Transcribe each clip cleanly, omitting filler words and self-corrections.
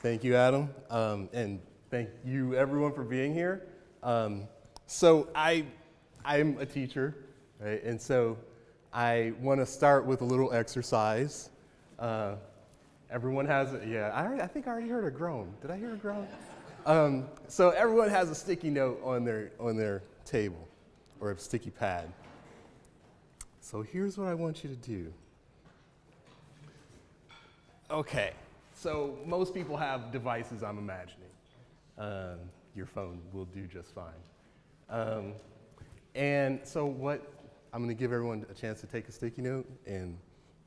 Thank you, Adam, and thank you, everyone, for being here. So I'm a teacher, right? And so I want to start with a little exercise. Everyone has, I think I already heard a groan. Did I hear a groan? So everyone has a sticky note on their table, or a sticky pad. So here's what I want you to do. Okay. So most people have devices, I'm imagining. Your phone will do just fine. And so I'm going to give everyone a chance to take a sticky note, and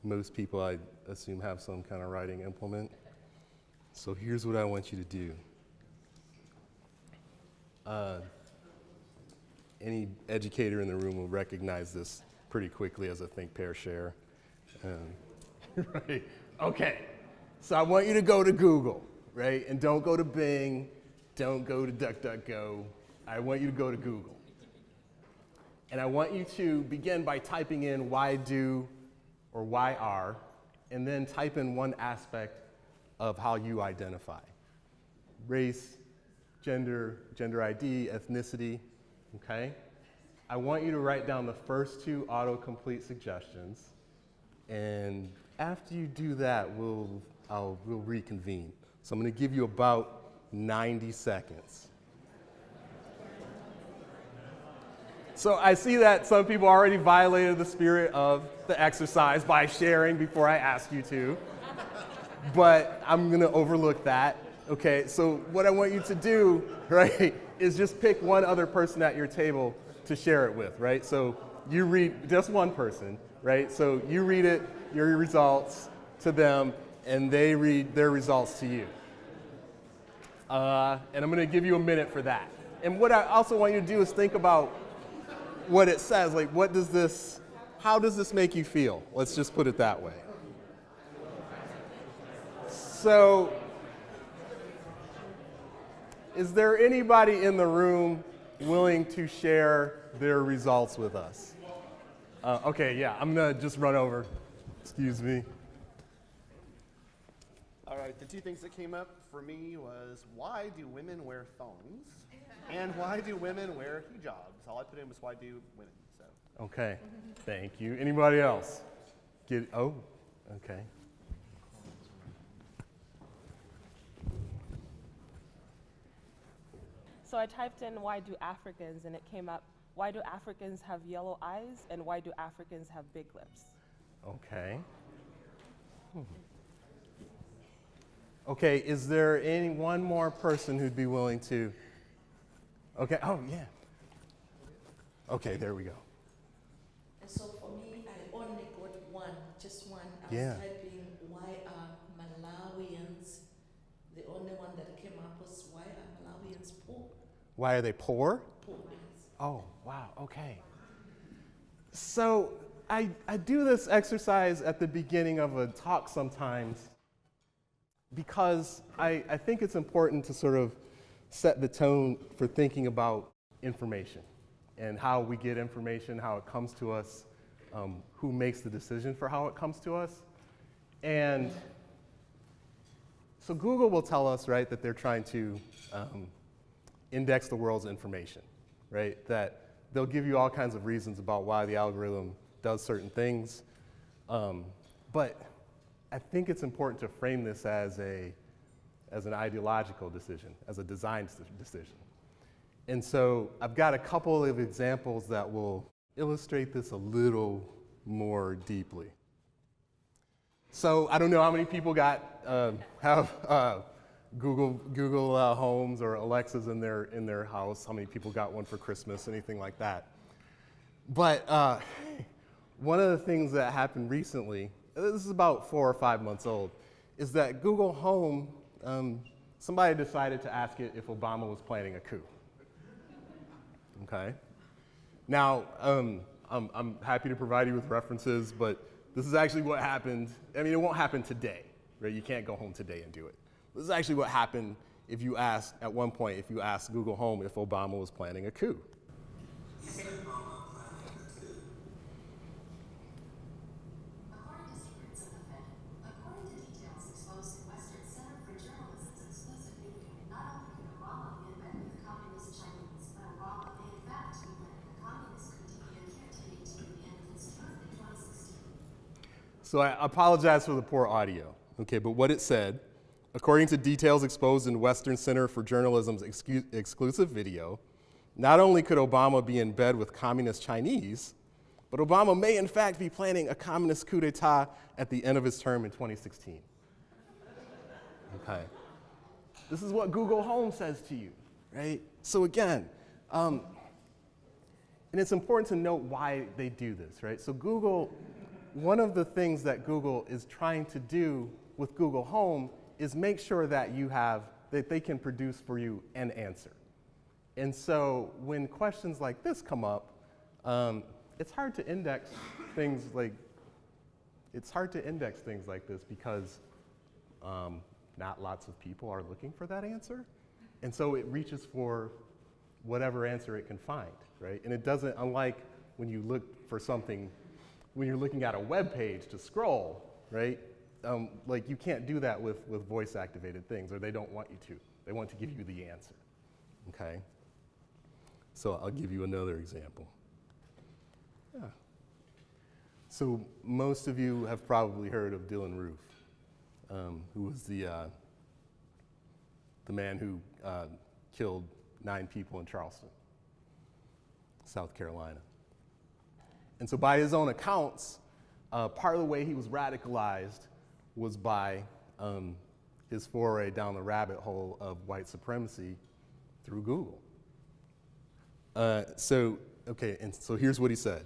most people, I assume, have some kind of writing implement. So here's what I want you to do. Any educator in the room will recognize this pretty quickly as a think, pair, share. Right? Okay. So I want you to go to Google, right? And don't go to Bing, don't go to DuckDuckGo. I want you to go to Google. And I want you to begin by typing in why do or why are, and then type in one aspect of how you identify. Race, gender ID, ethnicity, okay? I want you to write down the first two autocomplete suggestions, and after you do that, we'll reconvene. So I'm going to give you about 90 seconds. So I see that some people already violated the spirit of the exercise by sharing before I ask you to, but I'm going to overlook that. Okay, so what I want you to do, right, is just pick one other person at your table to share it with, right? So you read, just one person, right? So you read it, your results to them, and they read their results to you. And I'm going to give you a minute for that. And what I also want you to do is think about what it says, like how does this make you feel? Let's just put it that way. So, is there anybody in the room willing to share their results with us? Okay, yeah, I'm going to just run over. Excuse me. All right, the two things that came up for me was, why do women wear thongs? And why do women wear hijabs? All I put in was, why do women? So. Okay, thank you. Anybody else? Okay. So I typed in, why do Africans? And it came up, why do Africans have yellow eyes? And why do Africans have big lips? Okay. Okay, is there one more person who'd be willing to? Okay, oh yeah. Okay, there we go. And so for me, I only got just one. I Yeah. was typing, why are Malawians? The only one that came up was, why are Malawians poor? Why are they poor? Poor, yes. Oh, wow, okay. So I do this exercise at the beginning of a talk sometimes because I think it's important to sort of set the tone for thinking about information and how we get information, how it comes to us, who makes the decision for how it comes to us. And so Google will tell us, right, that they're trying to index the world's information, right? That they'll give you all kinds of reasons about why the algorithm does certain things. But I think it's important to frame this as an ideological decision, as a design decision. And so I've got a couple of examples that will illustrate this a little more deeply. So I don't know how many people have Google Homes or Alexas in their house, how many people got one for Christmas, anything like that. But one of the things that happened recently, this is about 4 or 5 months old, is that Google Home, somebody decided to ask it if Obama was planning a coup. Okay. Now, I'm happy to provide you with references, but this is actually what happened. I mean, it won't happen today, right? You can't go home today and do it. This is actually what happened if you asked Google Home if Obama was planning a coup. So I apologize for the poor audio, okay, but what it said, according to details exposed in Western Center for Journalism's exclusive video, not only could Obama be in bed with communist Chinese, but Obama may in fact be planning a communist coup d'etat at the end of his term in 2016. Okay. This is what Google Home says to you, right? So again, and it's important to note why they do this, right? So Google, one of the things that Google is trying to do with Google Home is make sure that that they can produce for you an answer. And so when questions like this come up, it's hard to index things like this because not lots of people are looking for that answer. And so it reaches for whatever answer it can find, right? And it doesn't, unlike when you look for something, when you're looking at a web page to scroll, right? Like you can't do that with voice activated things, or they don't want you to. They want to give you the answer, okay? So I'll give you another example. Yeah. So most of you have probably heard of Dylan Roof, who was the man who killed 9 people in Charleston, South Carolina. And so by his own accounts, part of the way he was radicalized was by his foray down the rabbit hole of white supremacy through Google. So here's what he said.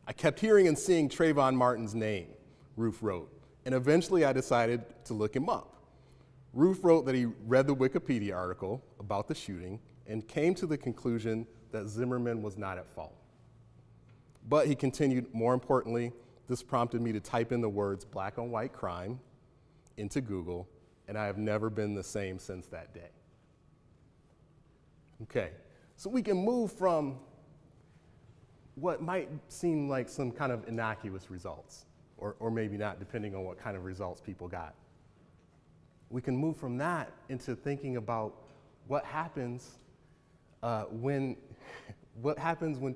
I kept hearing and seeing Trayvon Martin's name, Roof wrote, and eventually I decided to look him up. Roof wrote that he read the Wikipedia article about the shooting and came to the conclusion that Zimmerman was not at fault. But he continued, more importantly, this prompted me to type in the words black on white crime into Google, and I have never been the same since that day. Okay, so we can move from what might seem like some kind of innocuous results, or maybe not, depending on what kind of results people got. We can move from that into thinking about what happens when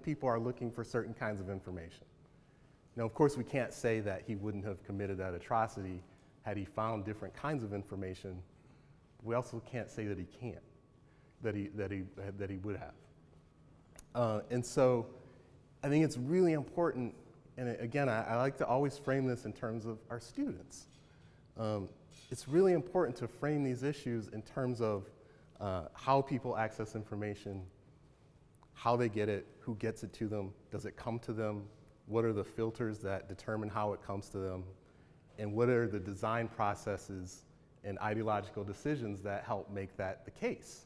people are looking for certain kinds of information. Now, of course, we can't say that he wouldn't have committed that atrocity had he found different kinds of information. We also can't say that he can't, that he would have. And so I think it's really important, and again, I like to always frame this in terms of our students. It's really important to frame these issues in terms of how people access information, how they get it, who gets it to them, does it come to them, what are the filters that determine how it comes to them, and what are the design processes and ideological decisions that help make that the case.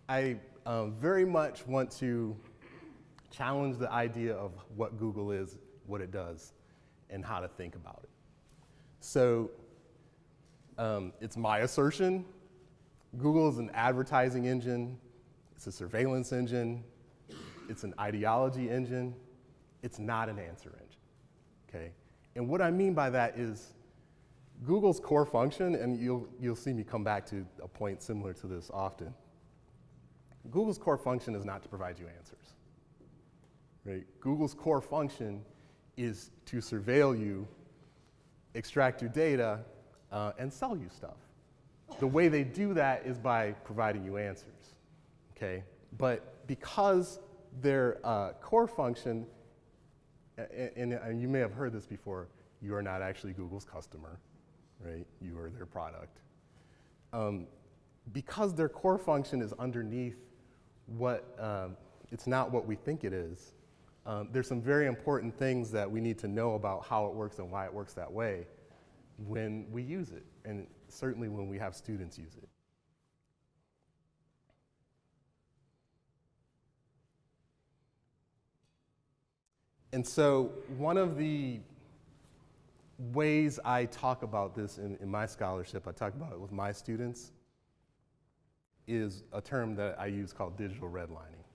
I very much want to challenge the idea of what Google is, what it does, and how to think about it. So it's my assertion. Google is an advertising engine. It's a surveillance engine. It's an ideology engine. It's not an answer engine, okay? And what I mean by that is Google's core function, and you'll see me come back to a point similar to this often. Google's core function is not to provide you answers, right? Google's core function is to surveil you, extract your data, and sell you stuff. The way they do that is by providing you answers, okay? But because their core function, and you may have heard this before, you are not actually Google's customer, right? You are their product. Because their core function is underneath it's not what we think it is, there's some very important things that we need to know about how it works and why it works that way when we use it, and certainly when we have students use it. And so one of the ways I talk about this in my scholarship, I talk about it with my students, is a term that I use called digital redlining.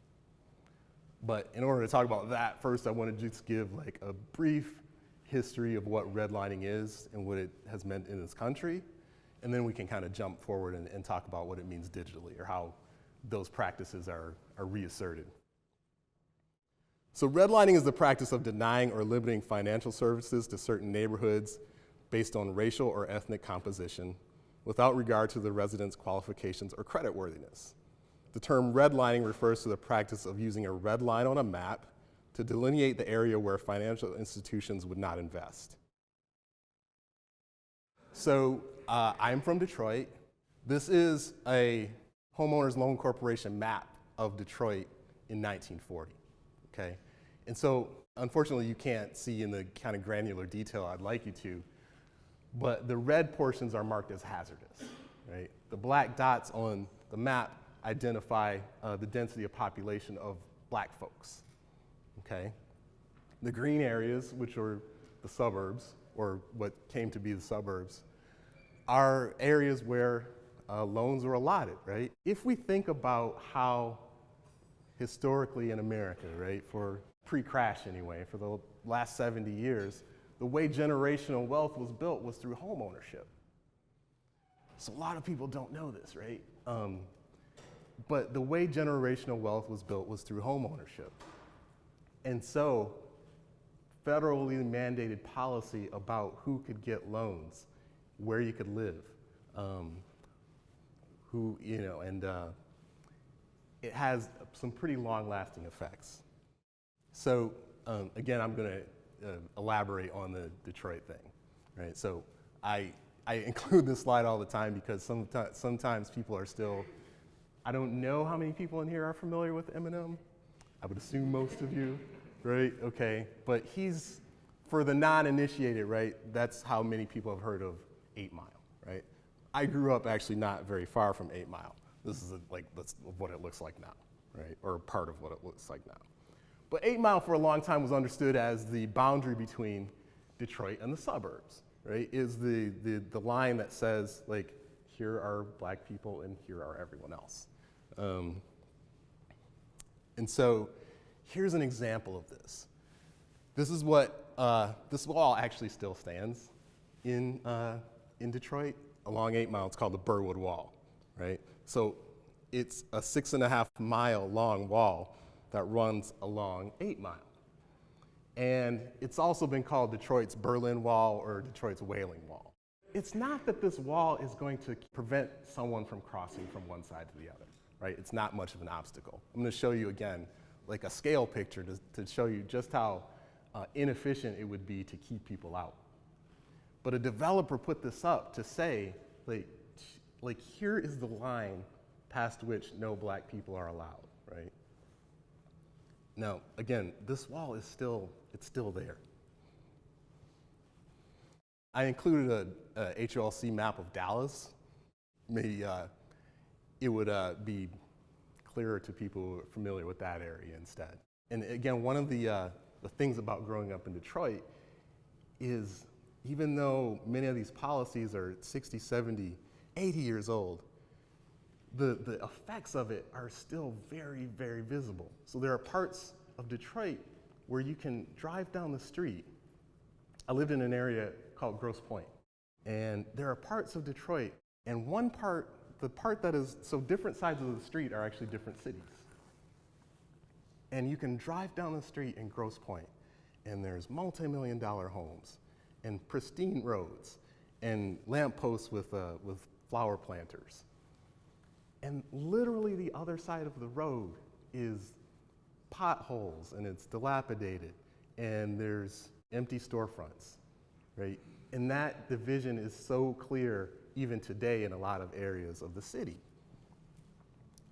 But in order to talk about that, first I want to just give like a brief history of what redlining is and what it has meant in this country, and then we can kind of jump forward and talk about what it means digitally, or how those practices are reasserted. So redlining is the practice of denying or limiting financial services to certain neighborhoods based on racial or ethnic composition without regard to the residents' qualifications or creditworthiness. The term redlining refers to the practice of using a red line on a map to delineate the area where financial institutions would not invest. So I'm from Detroit. This is a homeowners loan corporation map of Detroit in 1940, okay? And so unfortunately you can't see in the kind of granular detail I'd like you to, but the red portions are marked as hazardous, right? The black dots on the map identify the density of population of black folks, okay? The green areas, which are the suburbs, or what came to be the suburbs, are areas where loans were allotted, right? If we think about how historically in America, right, for pre-crash anyway, for the last 70 years, the way generational wealth was built was through home ownership. So a lot of people don't know this, right? But the way generational wealth was built was through home ownership. And so federally mandated policy about who could get loans, where you could live, it has some pretty long-lasting effects. So again, I'm going to elaborate on the Detroit thing, right? So I include this slide all the time because sometimes people are still, I don't know how many people in here are familiar with Eminem. I would assume most of you, right? Okay, but he's, for the non-initiated, right, that's how many people have heard of 8 Mile, right? I grew up actually not very far from 8 Mile. This is that's what it looks like now, right? Or part of what it looks like now. But 8 Mile for a long time was understood as the boundary between Detroit and the suburbs, right? Is the line that says, like, here are black people and here are everyone else. And so here's an example of this. This is what, this wall actually still stands in Detroit along 8 Mile. It's called the Burwood Wall, right? So it's a 6.5 mile long wall that runs along 8 Mile. And it's also been called Detroit's Berlin Wall or Detroit's Wailing Wall. It's not that this wall is going to prevent someone from crossing from one side to the other, right? It's not much of an obstacle. I'm going to show you again, like a scale picture to show you just how inefficient it would be to keep people out. But a developer put this up to say, like here is the line past which no black people are allowed, right? Now, again, this wall is still there. I included a HOLC map of Dallas. Maybe it would be clearer to people who are familiar with that area instead. And again, one of the things about growing up in Detroit is even though many of these policies are 60, 70, 80 years old, the effects of it are still very, very visible. So there are parts of Detroit where you can drive down the street. I lived in an area called Grosse Pointe, and there are parts of Detroit, and the part that is, so different sides of the street are actually different cities. And you can drive down the street in Grosse Pointe, and there's multi-million-dollar homes, and pristine roads, and lampposts with flower planters. And literally the other side of the road is potholes, and it's dilapidated, and there's empty storefronts, right? And that division is so clear even today in a lot of areas of the city.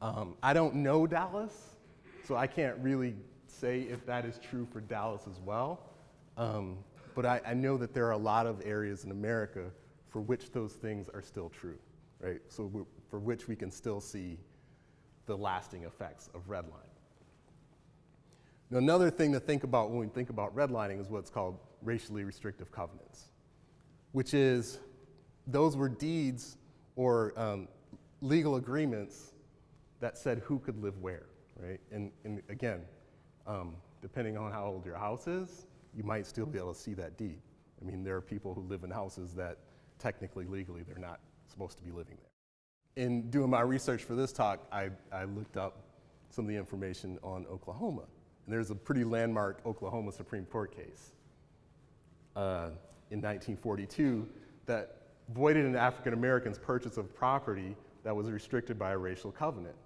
I don't know Dallas, so I can't really say if that is true for Dallas as well. But I know that there are a lot of areas in America for which those things are still true, right? So for which we can still see the lasting effects of redlining. Now, another thing to think about when we think about redlining is what's called racially restrictive covenants, which is those were deeds or legal agreements that said who could live where, right? And again, depending on how old your house is, you might still be able to see that deed. I mean, there are people who live in houses that technically, legally, they're not supposed to be living there. in doing my research for this talk, I looked up some of the information on Oklahoma. And there's a pretty landmark Oklahoma Supreme Court case in 1942 that voided an African American's purchase of property that was restricted by a racial covenant.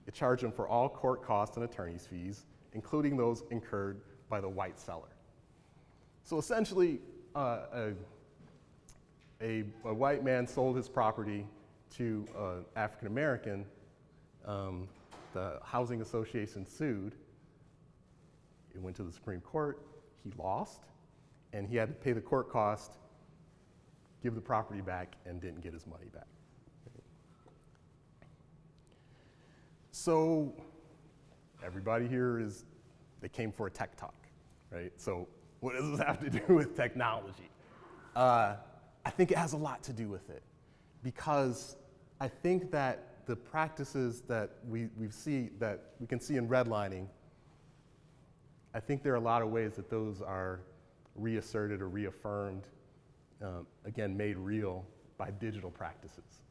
It charged him for all court costs and attorney's fees, including those incurred by the white seller. So essentially, a white man sold his property to an African American. The housing association sued. It went to the Supreme Court. He lost, and he had to pay the court cost, give the property back, and didn't get his money back. So everybody here they came for a tech talk, right? So what does this have to do with technology? I think it has a lot to do with it, because I think that the practices that we can see in redlining, I think there are a lot of ways that those are reasserted or reaffirmed, again, made real by digital practices.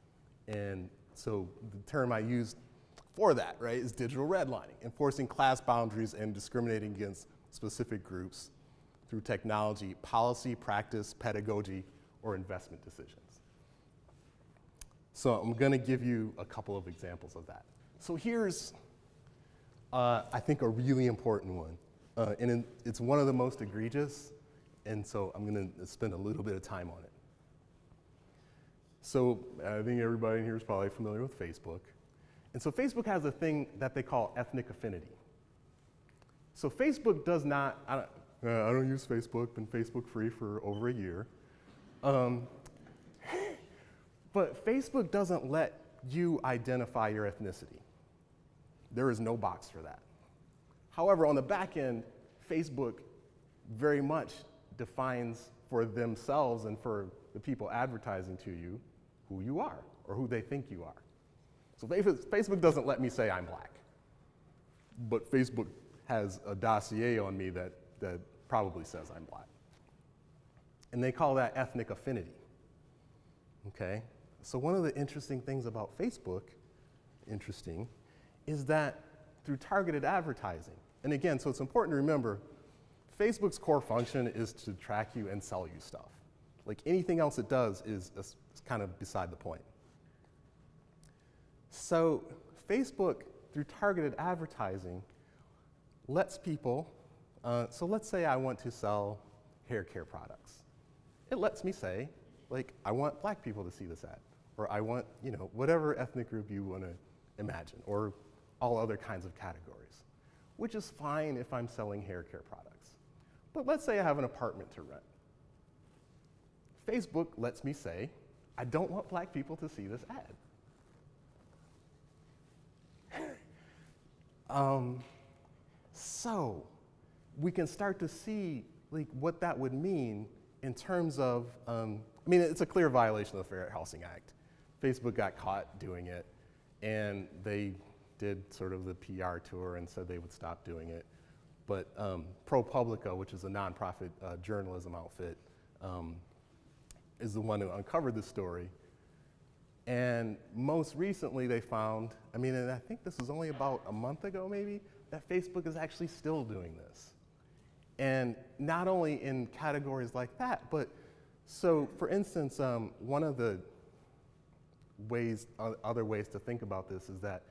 And so the term I used for that, right, is digital redlining, enforcing class boundaries and discriminating against specific groups through technology, policy, practice, pedagogy, or investment decisions. So I'm going to give you a couple of examples of that. So here's, I think, a really important one. And it's one of the most egregious, and so I'm going to spend a little bit of time on it. So I think everybody in here is probably familiar with Facebook. And so Facebook has a thing that they call ethnic affinity. So Facebook does not, I don't use Facebook, been Facebook free for over a year. But Facebook doesn't let you identify your ethnicity. There is no box for that. However, on the back end, Facebook very much defines for themselves and for the people advertising to you who you are or who they think you are. So Facebook doesn't let me say I'm black, but Facebook has a dossier on me that probably says I'm black. And they call that ethnic affinity, okay? So one of the interesting things about Facebook, is that through targeted advertising, and again, so it's important to remember, Facebook's core function is to track you and sell you stuff. Like anything else it does is kind of beside the point. So Facebook, through targeted advertising, lets people, so let's say I want to sell hair care products. It lets me say, like, I want black people to see this ad, or I want, whatever ethnic group you want to imagine, or all other kinds of categories, which is fine if I'm selling hair care products. But let's say I have an apartment to rent. Facebook lets me say, I don't want black people to see this ad. So we can start to see what that would mean in terms of, it's a clear violation of the Fair Housing Act. Facebook got caught doing it, and they did sort of the PR tour and said they would stop doing it. But ProPublica, which is a nonprofit journalism outfit, is the one who uncovered the story. And most recently they found, and I think this was only about a month ago maybe, that Facebook is actually still doing this. And not only in categories like that, but so for instance, one of the other ways to think about this is that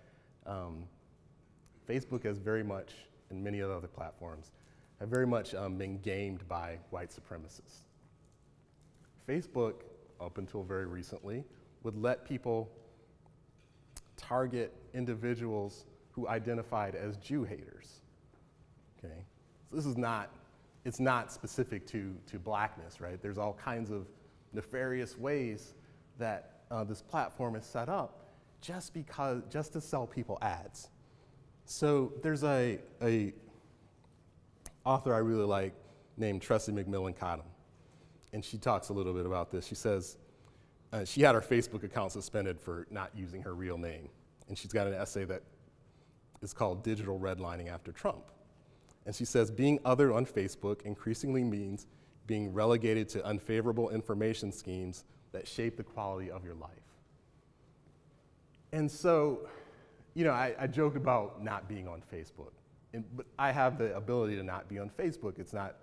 Facebook has very much, and many other platforms, have very much been gamed by white supremacists. Facebook, up until very recently, would let people target individuals who identified as Jew haters, okay? So this is not, it's not specific to blackness, right? There's all kinds of nefarious ways that this platform is set up just to sell people ads. So there's a author I really like named Tressie McMillan Cottom, and she talks a little bit about this. She says she had her Facebook account suspended for not using her real name, and she's got an essay that is called Digital Redlining After Trump. And she says, being other on Facebook increasingly means being relegated to unfavorable information schemes that shape the quality of your life. And so, I joked about not being on Facebook, but I have the ability to not be on Facebook.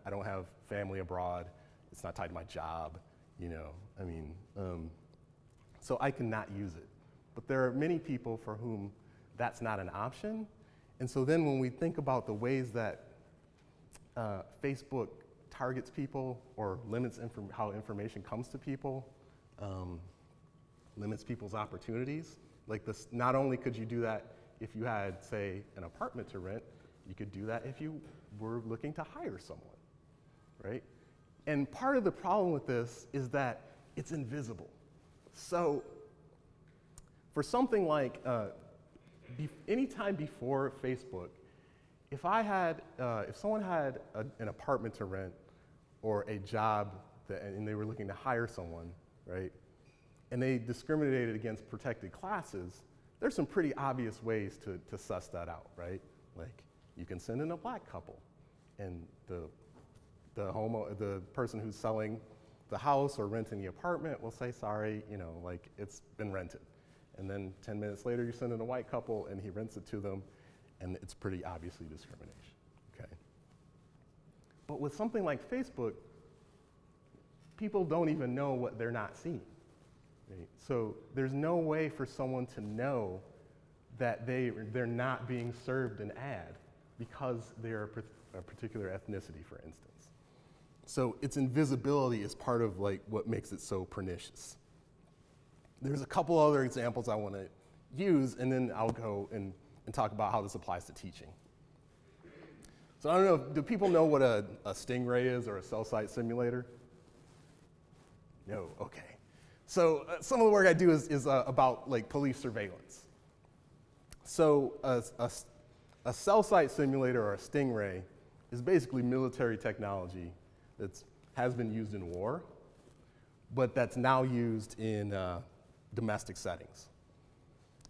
I don't have family abroad. It's not tied to my job, so I cannot use it. But there are many people for whom that's not an option. And so then when we think about the ways that Facebook targets people or limits how information comes to people, limits people's opportunities, like this, not only could you do that if you had, say, an apartment to rent, you could do that if you were looking to hire someone, right? And part of the problem with this is that it's invisible. So for something like any time before Facebook, if someone had an apartment to rent or a job and they were looking to hire someone, right, and they discriminated against protected classes, there's some pretty obvious ways to suss that out, right? Like, you can send in a black couple, and the person who's selling the house or renting the apartment will say, sorry, it's been rented. And then 10 minutes later, you send in a white couple, and he rents it to them, and it's pretty obviously discrimination, okay? But with something like Facebook, people don't even know what they're not seeing. Right? So there's no way for someone to know that they're not being served an ad because they're a particular ethnicity, for instance. So its invisibility is part of what makes it so pernicious. There's a couple other examples I want to use, and then I'll go and talk about how this applies to teaching. So I don't know, do people know what a stingray is or a cell site simulator? No, okay. So some of the work I do is about police surveillance. So a cell site simulator or a stingray is basically military technology that has been used in war, but that's now used in domestic settings.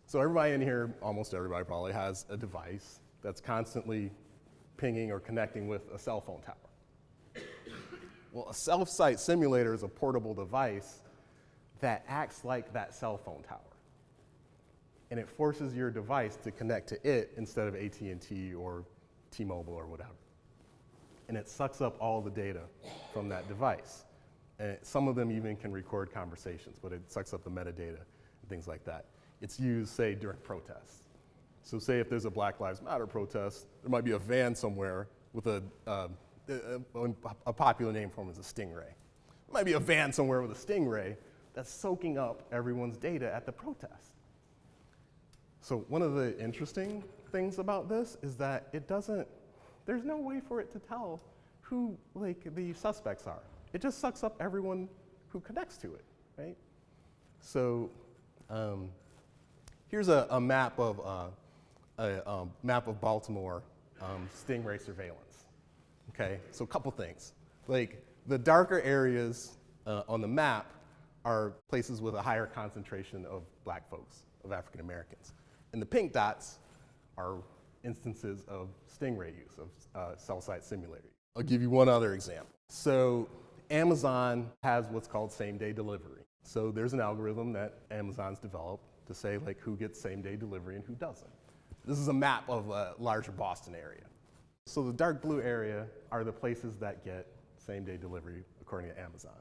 So everybody in here, almost everybody probably, has a device that's constantly pinging or connecting with a cell phone tower. Well, a cell site simulator is a portable device that acts like that cell phone tower. And it forces your device to connect to it instead of AT&T or T-Mobile or whatever. And it sucks up all the data from that device. And some of them even can record conversations, but it sucks up the metadata and things like that. It's used, say, during protests. So say if there's a Black Lives Matter protest, there might be a van somewhere with a popular name for them is a stingray. There might be a van somewhere with a stingray that's soaking up everyone's data at the protest. So one of the interesting things about this is that there's no way for it to tell who the suspects are. It just sucks up everyone who connects to it, right? So here's a map of Baltimore stingray surveillance. Okay, so a couple things. The darker areas on the map are places with a higher concentration of black folks, of African Americans. And the pink dots are instances of stingray use, of cell site simulator. I'll give you one other example. So Amazon has what's called same-day delivery. So there's an algorithm that Amazon's developed to say who gets same-day delivery and who doesn't. This is a map of a larger Boston area. So the dark blue area are the places that get same-day delivery according to Amazon.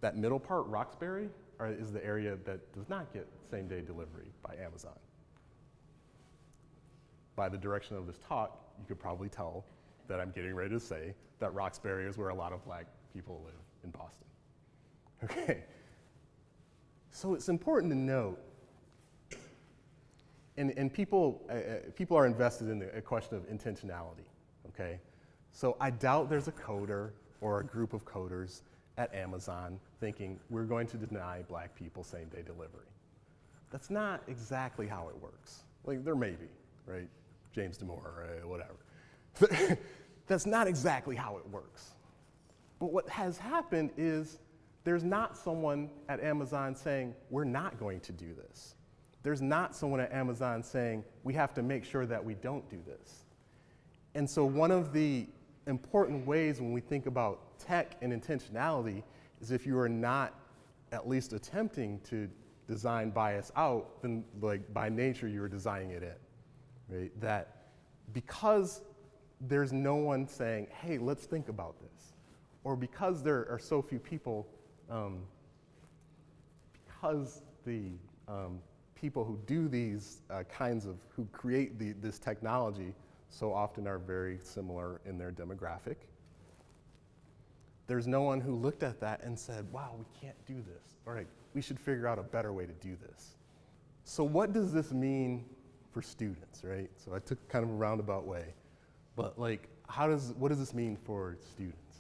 That middle part, Roxbury, is the area that does not get same-day delivery by Amazon. By the direction of this talk, you could probably tell that I'm getting ready to say that Roxbury is where a lot of black people live in Boston. Okay. So it's important to note, and people are invested in the question of intentionality, okay? So I doubt there's a coder or a group of coders at Amazon thinking we're going to deny black people same-day delivery. That's not exactly how it works. There may be, right? James Damore, right? Whatever. That's not exactly how it works. But what has happened is there's not someone at Amazon saying, we're not going to do this. There's not someone at Amazon saying, we have to make sure that we don't do this. And so one of the important ways when we think about tech and intentionality is if you are not at least attempting to design bias out, then like by nature you were designing it in, right? That because there's no one saying, hey, let's think about this, or because there are so few people, because the people who do these who create this technology so often are very similar in their demographic. There's no one who looked at that and said, wow, we can't do this. All right, we should figure out a better way to do this. So what does this mean for students, right? So I took kind of a roundabout way, but like, what does this mean for students?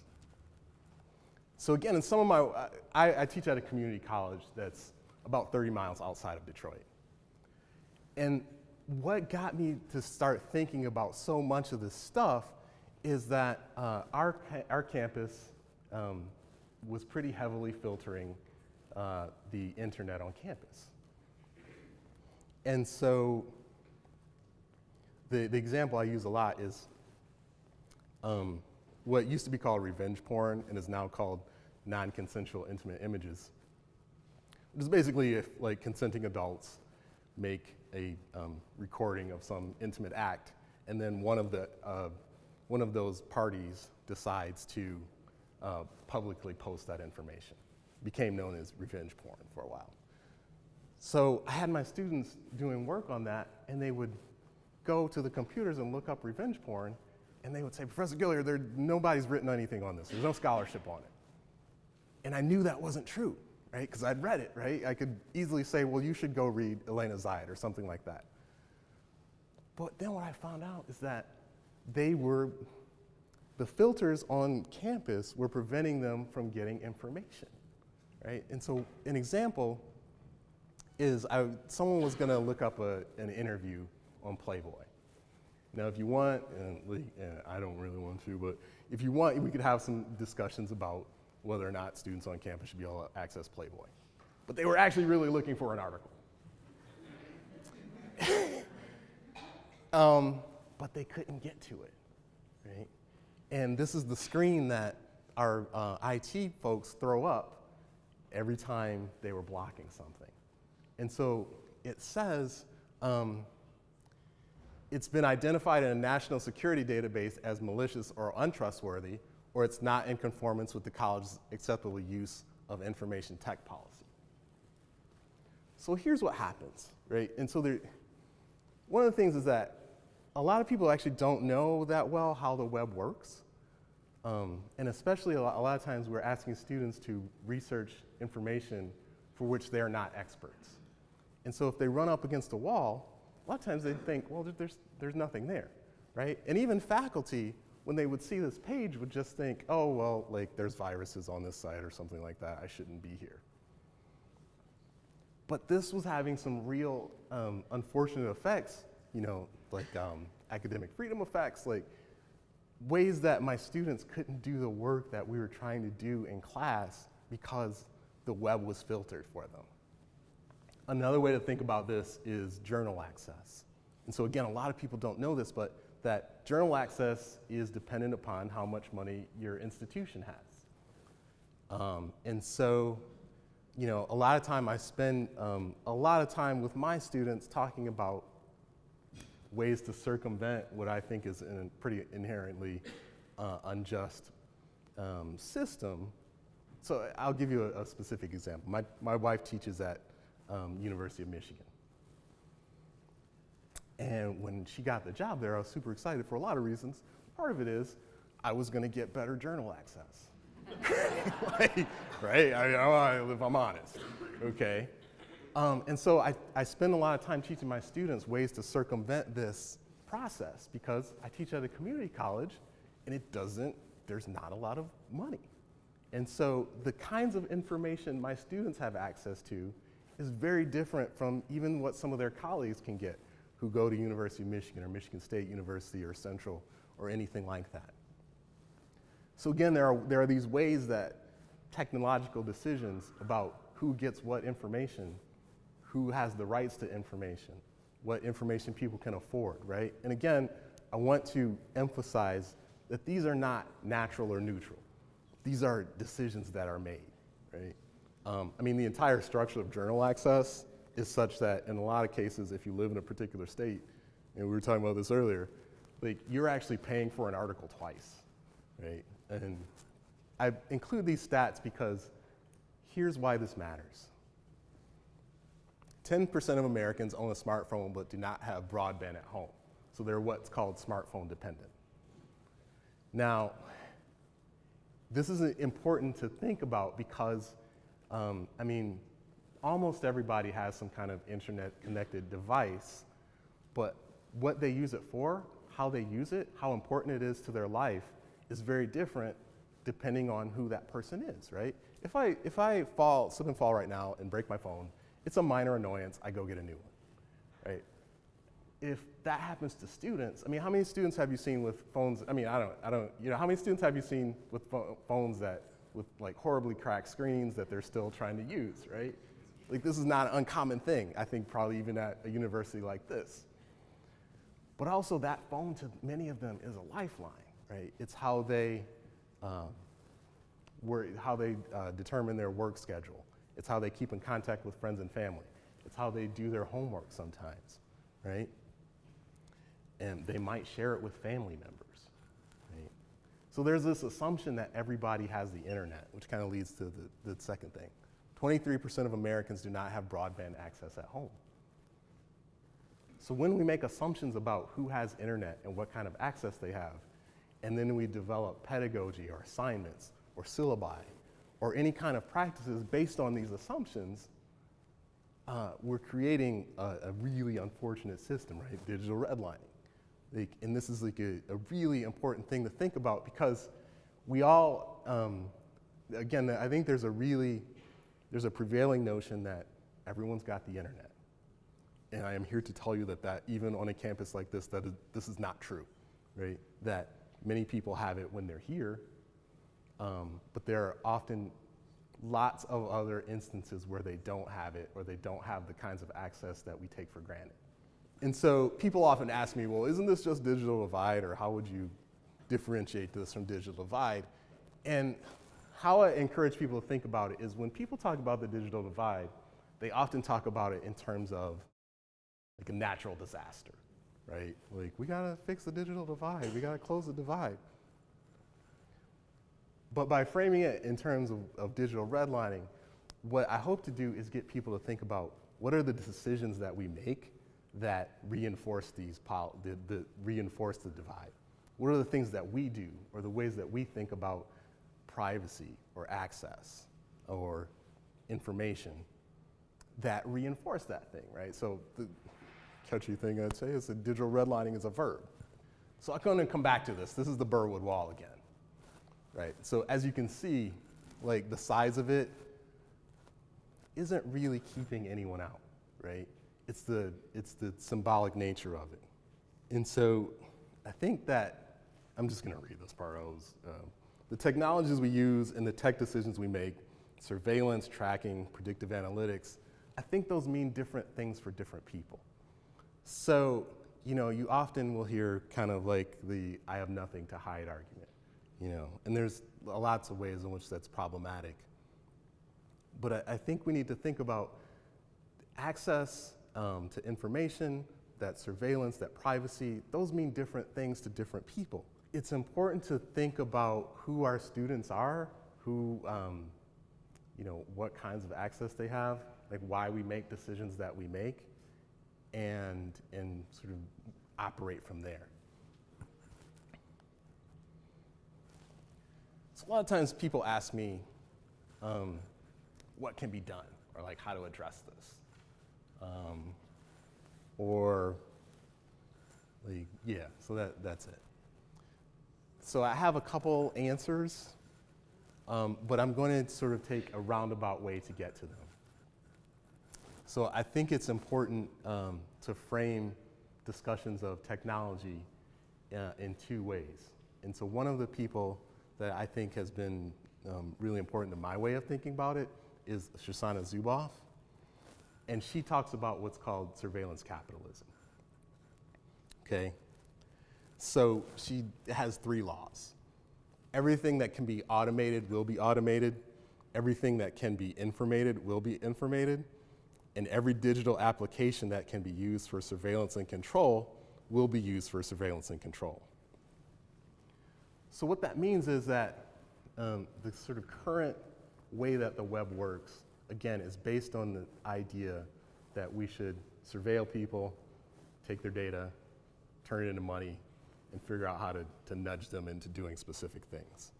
So again, in some of my, I teach at a community college that's about 30 miles outside of Detroit. And what got me to start thinking about so much of this stuff is that our campus was pretty heavily filtering the internet on campus. And so the example I use a lot is what used to be called revenge porn and is now called non-consensual intimate images. It's basically if like consenting adults make a recording of some intimate act, and then one of those parties decides to publicly post that information. Became known as revenge porn for a while. So I had my students doing work on that, and they would go to the computers and look up revenge porn, and they would say, Professor Gilliard, nobody's written anything on this. There's no scholarship on it. And I knew that wasn't true, right? Because I'd read it, right? I could easily say, well, you should go read Elena Zayed or something like that. But then what I found out is that the filters on campus were preventing them from getting information, right? And so an example is someone was gonna look up an interview on Playboy. Now, if you want, and I don't really want to, but if you want, we could have some discussions about whether or not students on campus should be able to access Playboy. But they were actually really looking for an article. But they couldn't get to it, right? And this is the screen that our IT folks throw up every time they were blocking something. And so it says, it's been identified in a national security database as malicious or untrustworthy, or it's not in conformance with the college's acceptable use of information tech policy. So here's what happens, right? And so one of the things is that a lot of people actually don't know that well how the web works. And especially a lot of times we're asking students to research information for which they're not experts. And so if they run up against a wall, a lot of times they think, well, there's nothing there, right? And even faculty, when they would see this page, would just think, oh, well, like there's viruses on this site or something like that, I shouldn't be here. But this was having some real unfortunate effects, like academic freedom effects, like ways that my students couldn't do the work that we were trying to do in class because the web was filtered for them. Another way to think about this is journal access. And so again, a lot of people don't know this, but that journal access is dependent upon how much money your institution has. And so, a lot of time I spend a lot of time with my students talking about ways to circumvent what I think is a pretty inherently unjust system. So I'll give you a specific example. My wife teaches at University of Michigan. And when she got the job there, I was super excited for a lot of reasons. Part of it is I was going to get better journal access. Right? If I'm honest, okay? And so I spend a lot of time teaching my students ways to circumvent this process because I teach at a community college and there's not a lot of money. And so the kinds of information my students have access to is very different from even what some of their colleagues can get who go to University of Michigan or Michigan State University or Central or anything like that. So again, there are these ways that technological decisions about who gets what information, who has the rights to information, what information people can afford, right? And again, I want to emphasize that these are not natural or neutral. These are decisions that are made, right? I mean, the entire structure of journal access is such that in a lot of cases, if you live in a particular state, and we were talking about this earlier, like you're actually paying for an article twice, right? And I include these stats because here's why this matters. 10% of Americans own a smartphone but do not have broadband at home. So they're what's called smartphone dependent. Now, this is important to think about because, I mean, almost everybody has some kind of internet connected device, but what they use it for, how they use it, how important it is to their life is very different depending on who that person is, right? If I slip and fall right now and break my phone, it's a minor annoyance, I go get a new one, right? If that happens to students, I mean, how many students have you seen with phones? I mean, I don't, you know, how many students have you seen with phones that, with like horribly cracked screens that they're still trying to use, right? Like this is not an uncommon thing, I think probably even at a university like this. But also that phone to many of them is a lifeline, right? It's how they, determine their work schedule. It's how they keep in contact with friends and family. It's how they do their homework sometimes, right? And they might share it with family members, right? So there's this assumption that everybody has the internet, which kind of leads to the second thing. 23% of Americans do not have broadband access at home. So when we make assumptions about who has internet and what kind of access they have, and then we develop pedagogy or assignments or syllabi or any kind of practices based on these assumptions, we're creating a really unfortunate system, right? Digital redlining. Like, and this is like a really important thing to think about because we all, again, I think there's a prevailing notion that everyone's got the internet. And I am here to tell you that even on a campus like this, this is not true, right? That many people have it when they're here, but there are often lots of other instances where they don't have it or they don't have the kinds of access that we take for granted. And so people often ask me, well, isn't this just digital divide, or how would you differentiate this from digital divide? And how I encourage people to think about it is when people talk about the digital divide, they often talk about it in terms of like a natural disaster, right? Like, we gotta fix the digital divide, we gotta close the divide. But by framing it in terms of digital redlining, what I hope to do is get people to think about what are the decisions that we make that reinforce reinforce the divide. What are the things that we do or the ways that we think about privacy or access or information that reinforce that thing, right? So the catchy thing I'd say is that digital redlining is a verb. So I'm gonna come back to this. This is the Burwood Wall again, right? So as you can see, like the size of it isn't really keeping anyone out, right? It's the symbolic nature of it. And so I think that, I'm just gonna read this part. The technologies we use and the tech decisions we make, surveillance, tracking, predictive analytics, I think those mean different things for different people. So, you know, you often will hear kind of like the I have nothing to hide argument, you know, and there's lots of ways in which that's problematic. But I think we need to think about access to information, that surveillance, that privacy, those mean different things to different people. It's important to think about who our students are, who, you know, what kinds of access they have, like why we make decisions that we make, and sort of operate from there. So a lot of times people ask me what can be done, or like how to address this. Or like, yeah, so that's it. So I have a couple answers, but I'm going to sort of take a roundabout way to get to them. So I think it's important to frame discussions of technology in two ways. And so one of the people that I think has been really important to my way of thinking about it is Shoshana Zuboff. And she talks about what's called surveillance capitalism. Okay? So she has 3 laws. Everything that can be automated will be automated. everything that can be informated will be informated, and every digital application that can be used for surveillance and control will be used for surveillance and control. So what that means is that the sort of current way that the web works, again, is based on the idea that we should surveil people, take their data, turn it into money, and figure out how to nudge them into doing specific things,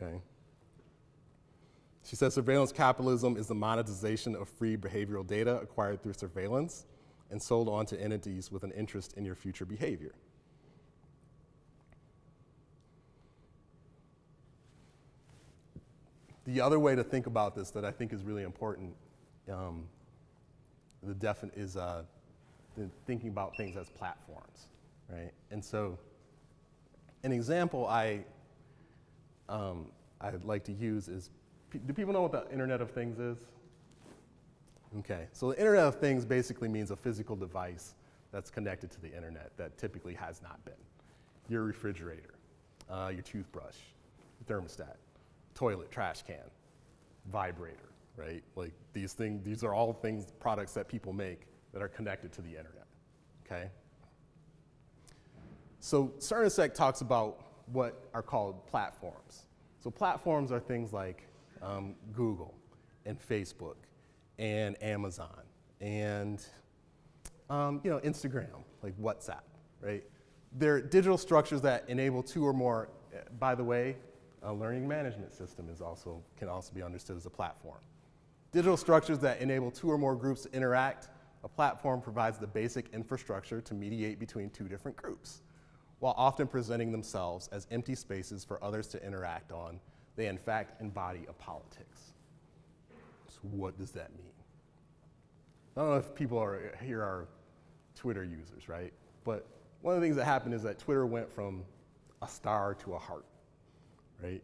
okay? She says surveillance capitalism is the monetization of free behavioral data acquired through surveillance and sold on to entities with an interest in your future behavior. The other way to think about this that I think is really important is thinking about things as platforms, right? And so an example I'd like to use is, do people know what the Internet of Things is? Okay, so the Internet of Things basically means a physical device that's connected to the internet that typically has not been. Your refrigerator, your toothbrush, your thermostat, toilet, trash can, vibrator, right? Like these are all products that people make that are connected to the internet, okay? So Cernisek talks about what are called platforms. So platforms are things like Google and Facebook and Amazon and Instagram, like WhatsApp, right? They're digital structures that enable two or more. By the way, a learning management system can also be understood as a platform. Digital structures that enable two or more groups to interact. A platform provides the basic infrastructure to mediate between two different groups, while often presenting themselves as empty spaces for others to interact on. They in fact embody a politics. So what does that mean? I don't know if people here are Twitter users, right? But one of the things that happened is that Twitter went from a star to a heart, right?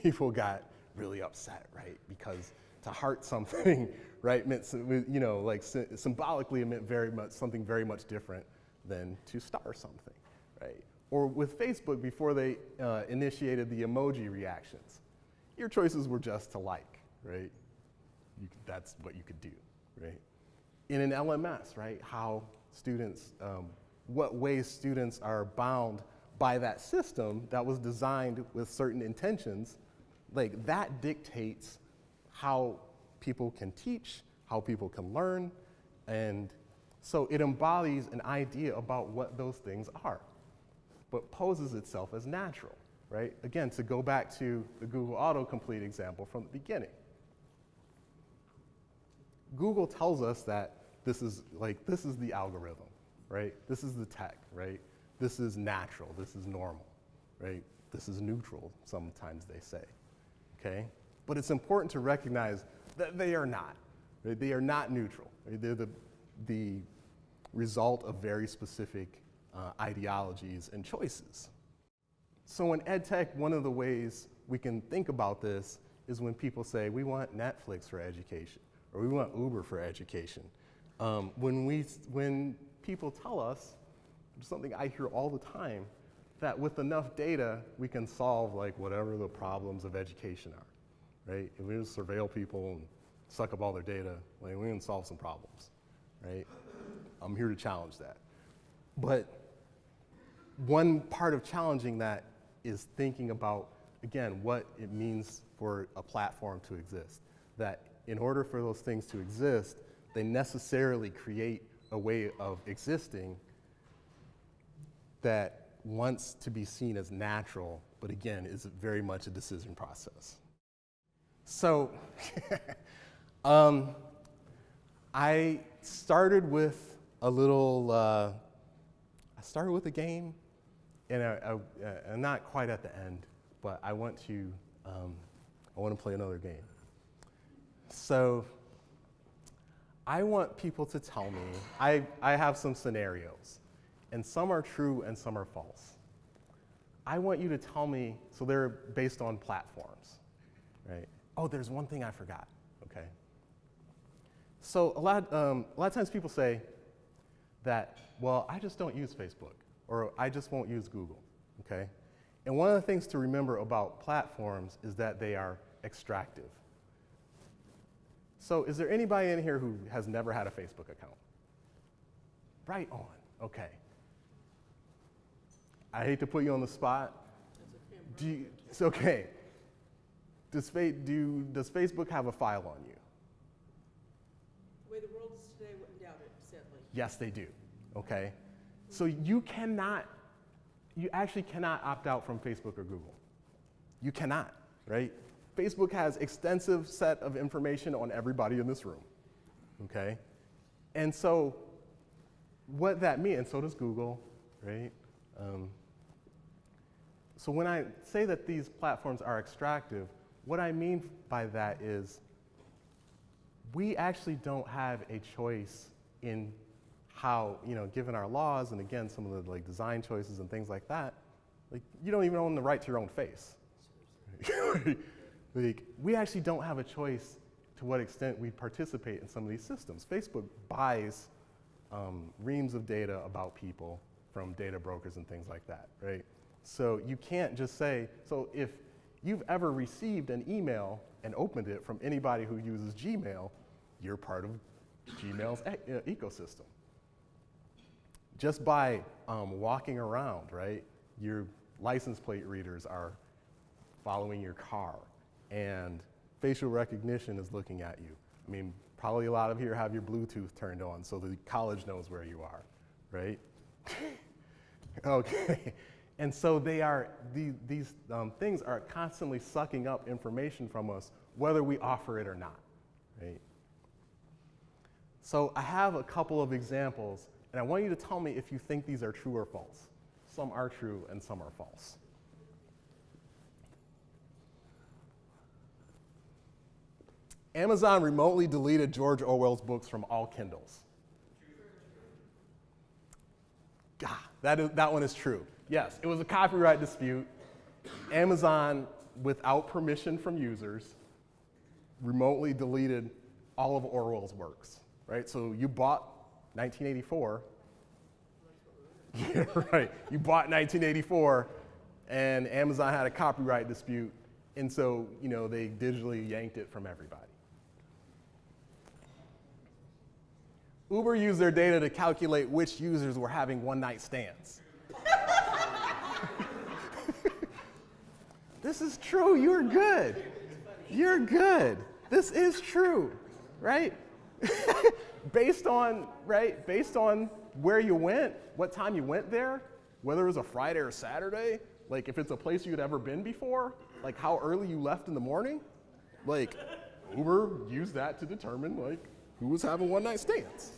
People got really upset, right? Because to heart something, right, meant, symbolically it meant something very much different than to star something, right? Or with Facebook, before they initiated the emoji reactions, your choices were just to like, right? That's what you could do, right? In an LMS, right, how students, what ways students are bound by that system that was designed with certain intentions, like that dictates how people can teach, how people can learn, and so it embodies an idea about what those things are, but poses itself as natural, right? Again, to go back to the Google autocomplete example from the beginning. Google tells us that this is the algorithm, right? This is the tech, right? This is natural, this is normal, right? This is neutral, sometimes they say, okay? But it's important to recognize that they are not, right? They are not neutral. Right? They're the result of very specific ideologies and choices. So in EdTech, one of the ways we can think about this is when people say, we want Netflix for education, or we want Uber for education. When people tell us, something I hear all the time, that with enough data, we can solve like whatever the problems of education are, right? If we just surveil people and suck up all their data, like, we can solve some problems, right? I'm here to challenge that. But one part of challenging that is thinking about, again, what it means for a platform to exist. That in order for those things to exist, they necessarily create a way of existing that wants to be seen as natural, but again, is very much a decision process. So, I started with a little, I started with a game, and I'm not quite at the end, but I want to play another game. So, I want people to tell me, I have some scenarios, and some are true and some are false. I want you to tell me, so they're based on platforms, right? Oh, there's one thing I forgot, okay? So a lot of times people say that, well, I just don't use Facebook, or I just won't use Google, okay? And one of the things to remember about platforms is that they are extractive. So is there anybody in here who has never had a Facebook account? Right on, okay. I hate to put you on the spot. It's okay. Does Facebook have a file on you? The way the world is today, I wouldn't doubt it, sadly. Yes, they do, okay? So you actually cannot opt out from Facebook or Google. You cannot, right? Facebook has extensive set of information on everybody in this room, okay? And so what that means, and so does Google, right? So when I say that these platforms are extractive, what I mean by that is we actually don't have a choice in how, given our laws, and again, some of the like design choices and things like that, like you don't even own the right to your own face. Like, we actually don't have a choice to what extent we participate in some of these systems. Facebook buys reams of data about people from data brokers and things like that, right? So you can't just say, so if you've ever received an email and opened it from anybody who uses Gmail, you're part of Gmail's ecosystem. Just by walking around, right, your license plate readers are following your car, and facial recognition is looking at you. I mean, probably a lot of here have your Bluetooth turned on so the college knows where you are, right? Okay, and so these things are constantly sucking up information from us, whether we offer it or not, right? So I have a couple of examples, and I want you to tell me if you think these are true or false. Some are true and some are false. Amazon remotely deleted George Orwell's books from all Kindles. God, that one is true. Yes, it was a copyright dispute. Amazon, without permission from users, remotely deleted all of Orwell's works, right? So you bought 1984. Yeah, right. You bought 1984, and Amazon had a copyright dispute, and so they digitally yanked it from everybody. Uber used their data to calculate which users were having one-night stands. This is true. You're good. You're good. This is true, right? Based on where you went, what time you went there, whether it was a Friday or Saturday, like if it's a place you'd ever been before, like how early you left in the morning, like Uber used that to determine like who was having one-night stands.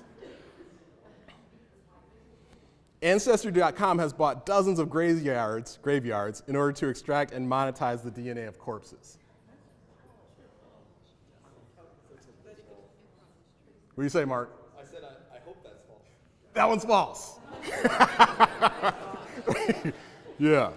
Ancestry.com has bought dozens of graveyards in order to extract and monetize the DNA of corpses. What do you say, Mark? I said I hope that's false. That one's false. Yeah.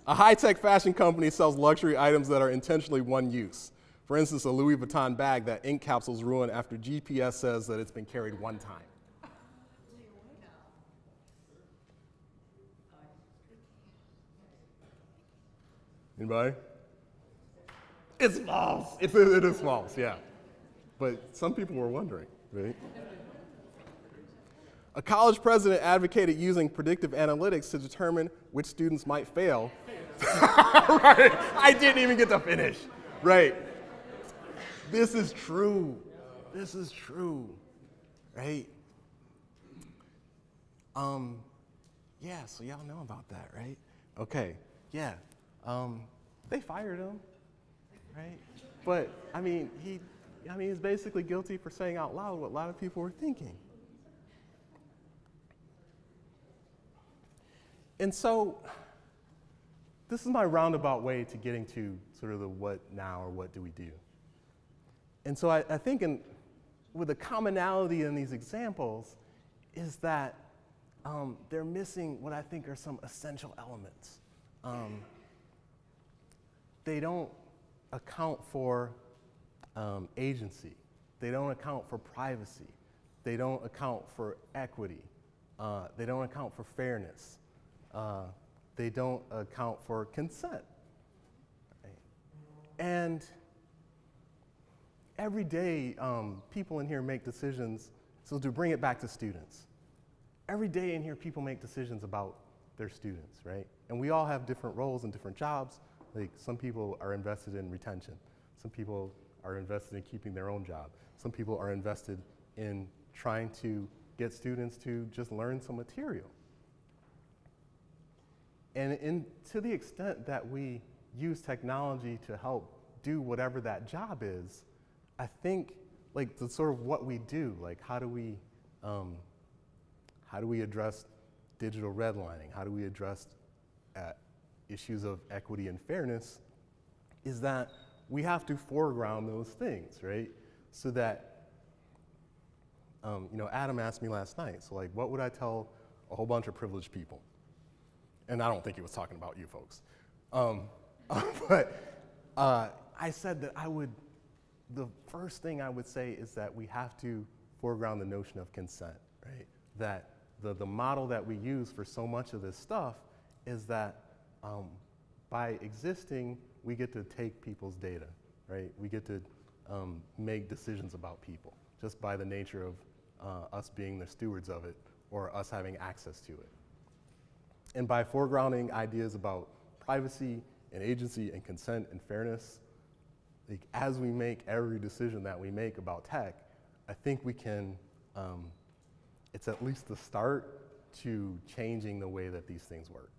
A high-tech fashion company sells luxury items that are intentionally one use. For instance, a Louis Vuitton bag that ink capsules ruin after GPS says that it's been carried one time. Anybody? It's false. It is false, yeah. But some people were wondering, right? A college president advocated using predictive analytics to determine which students might fail. Right. I didn't even get to finish. Right. This is true. This is true. Right? Yeah, so y'all know about that, right? Okay. Yeah. They fired him, right? But I mean, he's basically guilty for saying out loud what a lot of people were thinking. And so this is my roundabout way to getting to sort of the what now or what do we do. And so I think with the commonality in these examples is that they're missing what I think are some essential elements. They don't account for agency. They don't account for privacy. They don't account for equity. They don't account for fairness. They don't account for consent. Right? And every day people in here make decisions, so to bring it back to students, every day in here people make decisions about their students, right? And we all have different roles and different jobs. Like some people are invested in retention. Some people are invested in keeping their own job. Some people are invested in trying to get students to just learn some material. And to the extent that we use technology to help do whatever that job is, I think like the sort of what we do, like how do we address digital redlining? How do we address issues of equity and fairness? Is that we have to foreground those things, right? So that, you know, Adam asked me last night, so like, what would I tell a whole bunch of privileged people? And I don't think he was talking about you folks. But I said that the first thing I would say is that we have to foreground the notion of consent, right? That the model that we use for so much of this stuff is that by existing, we get to take people's data, right? We get to make decisions about people just by the nature of us being the stewards of it or us having access to it. And by foregrounding ideas about privacy and agency and consent and fairness, like as we make every decision that we make about tech, I think we can, it's at least the start to changing the way that these things work.